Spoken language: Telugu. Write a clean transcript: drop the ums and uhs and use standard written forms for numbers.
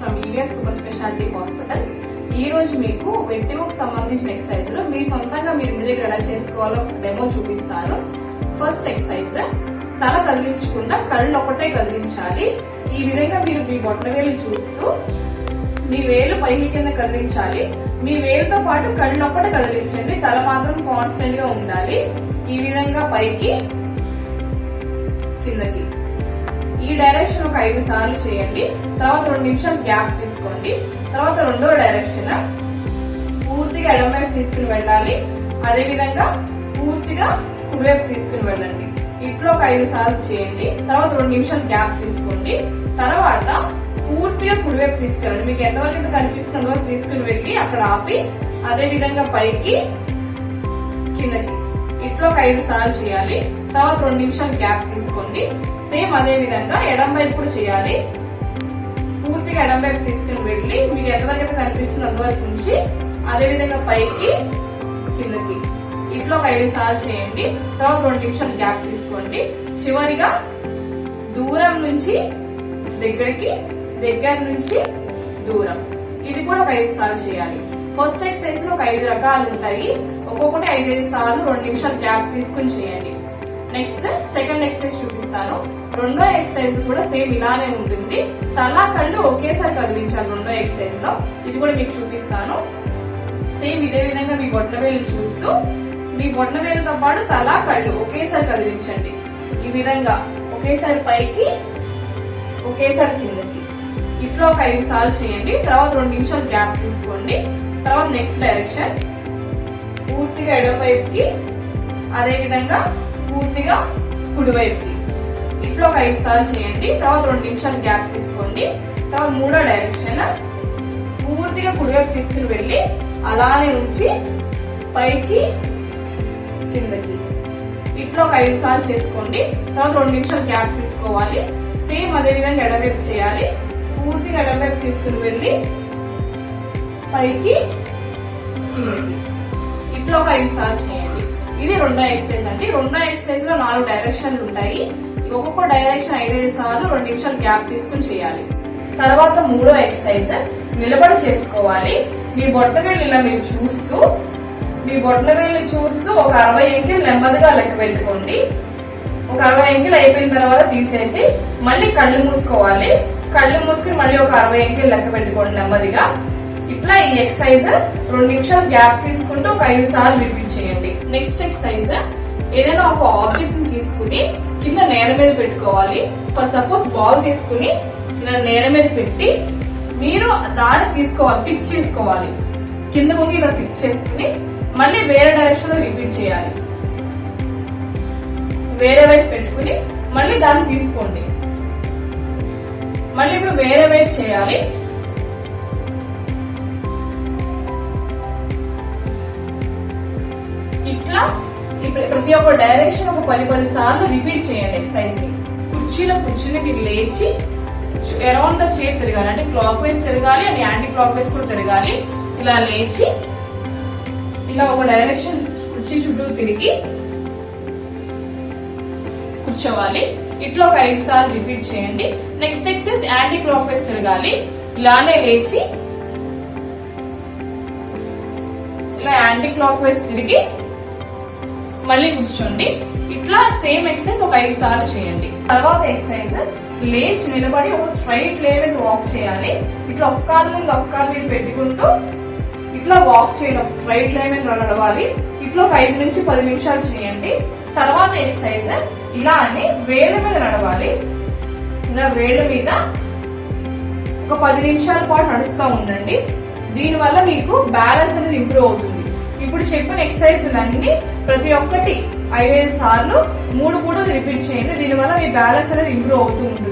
From EVR super speciality hospital. ఈ రోజు మీకు వెట్టిగోకు సంబంధించిన ఎక్సర్సైజ్ లో మీ సొంతంగా మీరు ఇంటి దగ్గర ఎలా చేసుకోవాలో డెమో చూపిస్తాను. ఫస్ట్ ఎక్సర్సైజ్, తల కదిలించకుండా కళ్ళు ఒకటే కదిలించాలి. ఈ విధంగా మీరు మీ బొట్టవేలు చూస్తూ మీ వేలు పైకి కింద కదిలించాలి. మీ వేలుతో పాటు కళ్ళు ఒక్కటే కదిలించండి, తల మాత్రం కాన్స్టెంట్ గా ఉండాలి. ఈ విధంగా పైకి కిందకి ఈ డైరెక్షన్ ఒక 5 సార్లు చేయండి. తర్వాత 2 నిమిషాలు గ్యాప్ తీసుకోండి. తర్వాత రెండో డైరెక్షన్ పూర్తిగా ఎడమవైపు తీసుకుని వెళ్ళాలి. అదే విధంగా పూర్తిగా కుడివైపు తీసుకుని వెళ్ళండి. ఇట్లా ఒక 5 సార్లు చేయండి. తర్వాత 2 నిమిషాలు గ్యాప్ తీసుకోండి. తర్వాత పూర్తిగా కుడివైపు తీసుకెళ్ళండి. మీకు ఎంతవరకు అయితే కనిపిస్తుందో అంతవరకు తీసుకుని వెళ్ళి అక్కడ ఆపి అదే విధంగా పైకి కిందకి ఇట్లా ఒక 5 సార్లు చేయాలి. తర్వాత 2 నిమిషాలు గ్యాప్ తీసుకోండి. సేమ్ అదే విధంగా ఎడం వైపు కూడా చేయాలి. పూర్తిగా ఎడం వైపు తీసుకుని వెళ్ళి మీకు ఎంతవరకు అయితే కనిపిస్తుంది అంతవరకు ఉంచి అదే విధంగా పైకి కిందకి ఇట్లా ఒక 5 సార్లు చేయండి. తర్వాత 2 నిమిషాలు గ్యాప్ తీసుకోండి. చివరిగా దూరం నుంచి దగ్గరికి, దగ్గర నుంచి దూరం, ఇది కూడా ఒక 5 సార్లు చేయాలి. ఫస్ట్ ఎక్సర్సైజ్ లో ఒక 5 రకాలు ఉంటాయి. ఒక్కొక్కటి 5 సార్లు 2 నిమిషాలు గ్యాప్ తీసుకుని చేయండి. నెక్స్ట్ సెకండ్ ఎక్సర్సైజ్ చూపిస్తాను. రెండో ఎక్సర్సైజ్ కూడా సేమ్ ఇలానే ఉంటుంది. తల కళ్ళు ఒకేసారి కదిలించాలి రెండో ఎక్సర్సైజ్ లో. ఇది కూడా మీకు చూపిస్తాను. సేమ్ ఇదే విధంగా మీ బొట్టవేలు చూస్తూ మీ బొట్టవేలుతో పాటు తల కళ్ళు ఒకేసారి కదిలించండి. ఈ విధంగా ఒకేసారి పైకి ఒకేసారి కిందకి ఇట్లా ఒక 5 సార్లు చేయండి. తర్వాత 2 నిమిషాలు గ్యాప్ తీసుకోండి. తర్వాత నెక్స్ట్ డైరెక్షన్ పూర్తిగా ఎడమవైపుకి, అదే విధంగా పూర్తిగా కుడివైపుకి ఇట్లా ఒక 5 సార్లు చేయండి. తర్వాత 2 నిమిషాలు గ్యాప్ తీసుకోండి. తర్వాత మూడో డైరెక్షన్ పూర్తిగా కుడివైపు తీసుకుని వెళ్ళి అలానే ఉంచి పైకి కిందకి ఇట్లా ఒక 5 సార్లు చేసుకోండి. తర్వాత 2 నిమిషాలు గ్యాప్ తీసుకోవాలి. సేమ్ అదే విధంగా ఎడమవైపు చేయాలి. పూర్తిగా ఎడమవైపు తీసుకుని వెళ్ళి పైకి కిందకి ఇట్లా ఒక 5 సార్లు చేయండి. ఇది రెండో ఎక్సర్సైజ్ అండి. రెండో ఎక్సర్సైజ్ లో 4 డైరెక్షన్లు ఉంటాయి. ఒక్కొక్క డైరెక్షన్ 5 సార్లు 2 నిమిషాలు గ్యాప్ తీసుకుని చేయాలి. తర్వాత మూడో ఎక్సర్సైజ్ నిలబడి చేసుకోవాలి. మీ బొట్టవేలు ఇలా మీరు చూస్తూ ఒక 60 అంకెలు నెమ్మదిగా లెక్క పెట్టుకోండి. ఒక 60 అంకెలు అయిపోయిన తర్వాత తీసేసి మళ్ళీ కళ్ళు మూసుకోవాలి. కళ్ళు మూసుకుని మళ్ళీ ఒక 60 అంకెలు లెక్క పెట్టుకోండి నెమ్మదిగా. ఇట్లా ఈ ఎక్సర్సైజ్ 2 నిమిషాలు గ్యాప్ తీసుకుంటూ ఒక 5 సార్లు రిపీట్ చేయండి. నెక్స్ట్ ఎక్సర్సైజ్, ఏదైనా ఒక ఆబ్జెక్ట్ ని తీసుకుని కింద నేల మీద పెట్టుకోవాలి. ఫర్ సపోజ్ బాల్ తీసుకుని ఇలా నేల మీద పెట్టి మీరు దాన్ని తీసుకోవాలి, పిక్ చేసుకోవాలి. కింద ముందు ఇలా పిక్ చేసుకుని మళ్ళీ వేరే డైరెక్షన్ లో రిపీట్ చేయాలి. వేరే వైపు పెట్టుకుని మళ్ళీ దాన్ని తీసుకోండి. మళ్ళీ ఇప్పుడు వేరే వైపు చేయాలి. ఇట్లా ప్రతి ఒక్క డైరెక్షన్ ఒక 10 సార్లు రిపీట్ చేయండి ఎక్సర్సైజ్ ని. కుర్చీలో కూర్చుని మీరు లేచి అరౌండ్ ద చైర్ తిరగాలి. అంటే క్లాక్ వైజ్ తిరగాలి అండ్ యాంటీ క్లాక్ వైజ్ కూడా తిరగాలి. ఇలా లేచి ఇలా ఒక డైరెక్షన్ కుర్చీ చుట్టూ తిరిగి కూర్చోవాలి. ఇట్లా ఒక 5 సార్లు రిపీట్ చేయండి. Next exercise anti clock wise తిరగాలి. ఇలానే లేచి ఇలా యాంటీ క్లాక్ వైజ్ తిరిగి మళ్ళీ కూర్చోండి. ఇట్లా సేమ్ ఎక్సర్సైజ్ ఒక 5 సార్లు చేయండి. తర్వాత ఎక్సర్సైజ్ లేచి నిలబడి ఒక స్ట్రైట్ లైన్ వాక్ చేయాలి. ఇట్లా ఒక్క కాలు ముందు ఒక్క కాలు మీద పెట్టుకుంటూ ఇట్లా వాక్ చేయండి. ఒక స్ట్రైట్ లైన్ మీద నడవాలి. ఇట్లా ఒక 5 నుంచి 10 నిమిషాలు చేయండి. తర్వాత ఎక్సర్సైజ్ ఇలా అని వేళ్ళ మీద నడవాలి. ఇలా వేళ్ళ మీద ఒక 10 నిమిషాల పాటు నడుస్తూ ఉండండి. దీనివల్ల మీకు బ్యాలెన్స్ అనేది ఇంప్రూవ్ అవుతుంది. ఇప్పుడు చెప్పిన ఎక్సర్సైజ్లన్నీ ప్రతి ఒక్కటి 5 సార్లు 3 పూటలు రిపీట్ చేయండి. దీనివల్ల మీ బ్యాలెన్స్ అనేది ఇంప్రూవ్ అవుతూ ఉంటుంది.